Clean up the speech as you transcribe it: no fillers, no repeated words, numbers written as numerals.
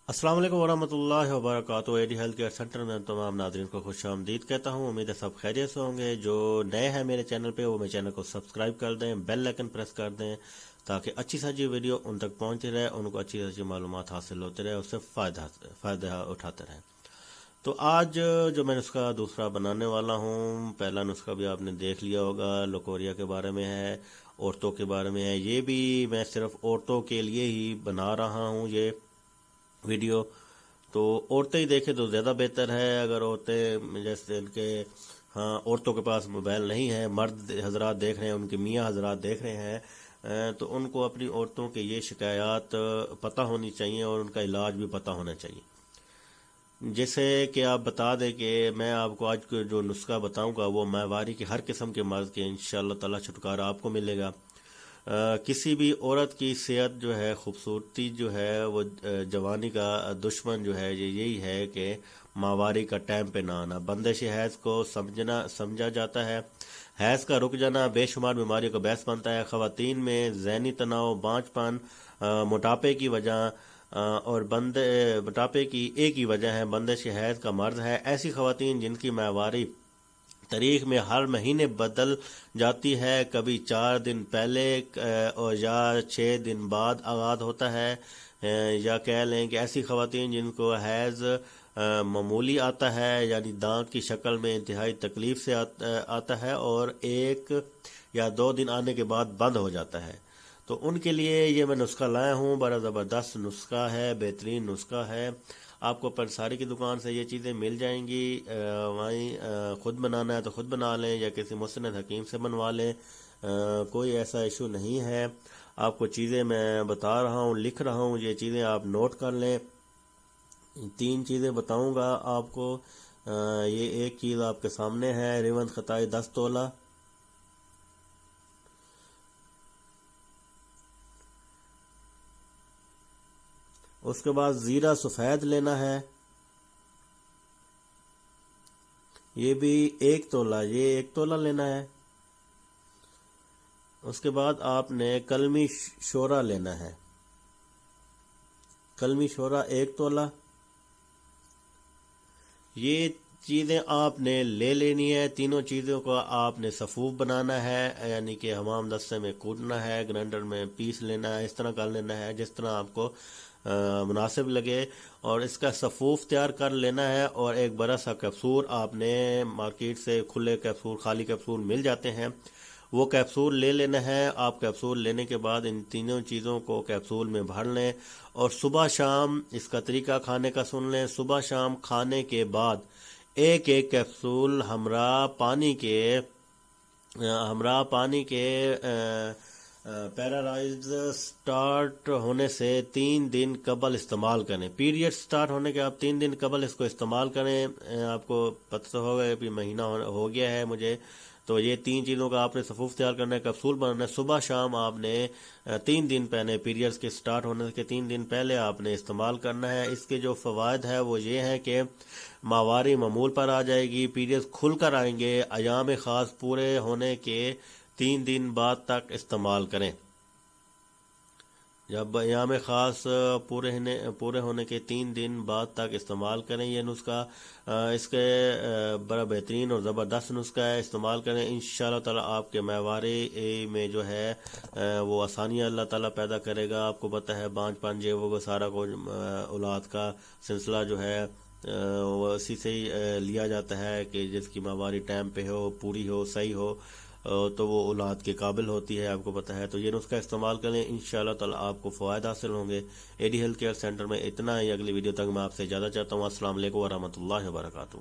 अस्सलाम वालेकुम वरहमतुल्लाहि वबरकातुहू। एडी हेल्थ केयर सेंटर में तमाम नाज़रीन को खुश आमदीद कहता हूँ। उम्मीद है सब खैरियत से होंगे। जो नए हैं मेरे चैनल पे वो मेरे चैनल को सब्सक्राइब कर दें, बेल आइकन प्रेस कर दें ताकि अच्छी सारी वीडियो उन तक पहुँचती रहे, उनको अच्छी अच्छी मालूमात हासिल होते रहे, उससे फ़ायदा उठाते रहें। तो आज जो मैं नुस्खा दूसरा बनाने वाला हूँ, पहला नुस्खा भी आपने देख लिया होगा, लकोरिया के बारे में है, औरतों के बारे में है। ये भी मैं सिर्फ औरतों के लिए ही बना रहा हूँ ये वीडियो। तो औरतें ही देखें तो ज़्यादा बेहतर है। अगर औरतें जैसे उनके, हाँ, औरतों के पास मोबाइल नहीं है, मर्द हजरात देख रहे हैं, उनके मियाँ हजरात देख रहे हैं, तो उनको अपनी औरतों के ये शिकायत पता होनी चाहिए और उनका इलाज भी पता होना चाहिए। जैसे कि आप बता दें कि मैं आपको आज जो नुस्खा बताऊंगा वो माहवारी के हर किस्म के मर्ज़ के इंशाअल्लाह ताला छुटकारा आपको मिलेगा। किसी भी औरत की सेहत जो है, खूबसूरती जो है, वो जवानी का दुश्मन जो है ये यही है कि माहवारी का टाइम पे ना आना। बंदिश हैज़ को समझा जाता है। हैज़ का रुक जाना बेशुमार बीमारियों का बायस बनता है। ख़वातीन में ज़हनी तनाव, बांझपन, मोटापे की वजह और मोटापे की एक ही वजह है, बंदिश हैज़ का मर्ज़ है। ऐसी ख़वातीन जिनकी माहवारी तारीख में हर महीने बदल जाती है, कभी 4 दिन पहले और या 6 दिन बाद आगाज होता है, या कह लें कि ऐसी ख़वातीन जिनको हैज़ मामूली आता है, यानी दांत की शक्ल में इंतहाई तकलीफ से आता है और 1 या 2 दिन आने के बाद बंद हो जाता है। तो उनके लिए ये मैं नुस्खा लाया हूँ। बड़ा ज़बरदस्त नुस्खा है, बेहतरीन नुस्खा है। आपको पंसारी की दुकान से ये चीज़ें मिल जाएंगी। वहीं ख़ुद बनाना है तो ख़ुद बना लें या किसी मुस्नद हकीम से बनवा लें, कोई ऐसा इशू नहीं है। आपको चीज़ें मैं बता रहा हूँ, लिख रहा हूँ, ये चीज़ें आप नोट कर लें। 3 चीज़ें बताऊँगा आपको। ये एक चीज़ आपके सामने है, रिवन खताई 10 तोला। उसके बाद ज़ीरा सफ़ेद लेना है, ये भी 1 तोला, ये 1 तोला लेना है। उसके बाद आपने कलमी शोरा लेना है, कलमी शोरा 1 तोला। ये चीज़ें आपने ले लेनी है। तीनों चीज़ों को आपने सफ़ूफ बनाना है, यानी कि हमाम दस्ते में कूटना है, ग्राइंडर में पीस लेना है, इस तरह कर लेना है जिस तरह आपको मुनासिब लगे, और इसका सफ़ूफ तैयार कर लेना है। और एक बड़ा सा कैप्सूल, आपने मार्केट से खुले कैप्सूल, खाली कैप्सूल मिल जाते हैं, वो कैप्सूल ले लेना है। आप कैप्सूल लेने के बाद इन तीनों चीज़ों को कैप्सूल में भर लें और सुबह शाम इसका तरीका खाने का सुन लें। सुबह शाम खाने के बाद एक एक कैप्सूल हमरा पानी के पैरालाइज स्टार्ट होने से 3 दिन कबल इस्तेमाल करें। पीरियड स्टार्ट होने के आप 3 दिन कबल इसको इस्तेमाल करें। आपको पता तो होगा अभी महीना हो गया है मुझे। तो ये 3 चीज़ों का आपने सफ़ूफ तैयार करना है, कैप्सूल बनाना है। सुबह शाम आपने 3 दिन पहले, पीरियड्स के स्टार्ट होने के 3 दिन पहले आपने इस्तेमाल करना है। इसके जो फ़वाद है वो ये हैं कि माहवारी मामूल पर आ जाएगी, पीरियड्स खुल कर आएंगे। अयाम ख़ास पूरे होने के 3 दिन बाद तक इस्तेमाल करें। जब अयाम ख़ास पूरे होने के 3 दिन बाद तक इस्तेमाल करें ये नुस्खा। इसके बड़ा बेहतरीन और ज़बरदस्त नुस्खा है, इस्तेमाल करें। इंशाअल्लाह ताला आपके माहवारी में जो है वो आसानियाँ अल्लाह ताला पैदा करेगा। आपको पता है बांझपन जे वो सारा को औलाद का सिलसिला जो है वो इसी से ही लिया जाता है कि जिसकी माहवारी टाइम पे हो, पूरी हो, सही हो, तो वो औलाद के काबिल होती है, आपको पता है। तो ये नुस्खा इस्तेमाल करें, इंशाअल्लाह ताला आपको फ़वायद हासिल होंगे। एडी हेल्थ केयर सेंटर में इतना ही। अगली वीडियो तक मैं आपसे इजाज़त चाहता हूँ। अस्सलाम वालेकुम वरहमतुल्लाहि वबरकातुहू।